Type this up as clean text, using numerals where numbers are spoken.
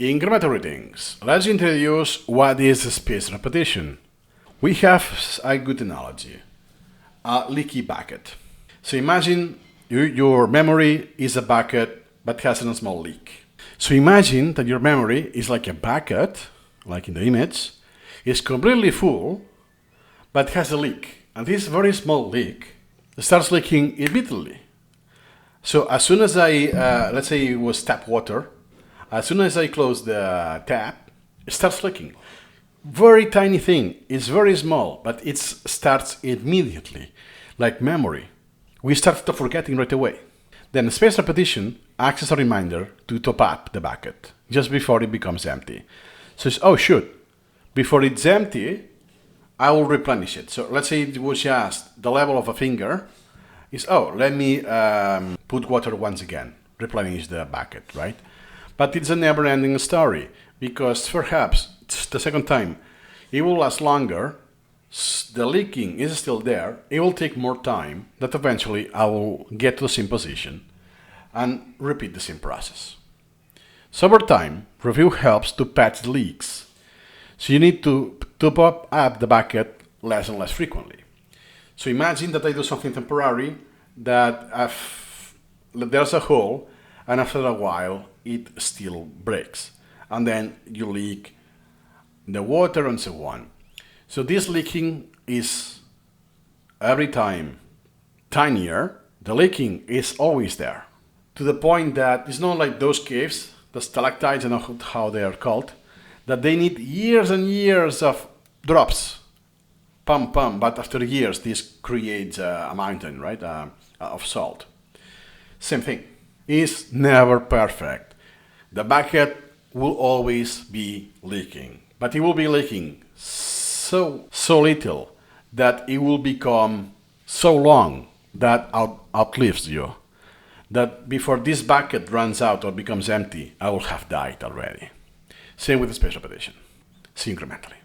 Incremental readings. Let's introduce what is spaced repetition. We have a good analogy, a leaky bucket. So imagine your memory is a bucket but has a small leak. So imagine that your memory is like a bucket, like in the image, is completely full but has a leak. And this very small leak starts leaking immediately. So as soon as I, let's say it was tap water, as soon as I close the tap, it starts leaking. Very tiny thing, it's very small, but it starts immediately, like memory. We start forgetting right away. Then spaced repetition acts as a reminder to top up the bucket just before it becomes empty. So it's, oh shoot, before it's empty, I will replenish it. So let's say it was just the level of a finger, is, oh, let me put water once again, replenish the bucket, right? But it's a never-ending story, because perhaps the second time it will last longer, the leaking is still there, it will take more time, that eventually I will get to the same position and repeat the same process. So over time, review helps to patch the leaks. So you need to top up the bucket less and less frequently. So imagine that I do something temporary, that there's a hole, and after a while it still breaks, and then you leak the water and so on. So this leaking is every time tinier. The leaking is always there, to the point that it's not like those caves, the stalactites, I don't know how they are called, that they need years and years of drops, pump, but after years this creates a mountain, right, of salt. Same thing. Is never perfect. The bucket will always be leaking, but it will be leaking so little that it will become so long that outlives you, that before this bucket runs out or becomes empty, I will have died already. Same with the spaced repetition. See incrementally.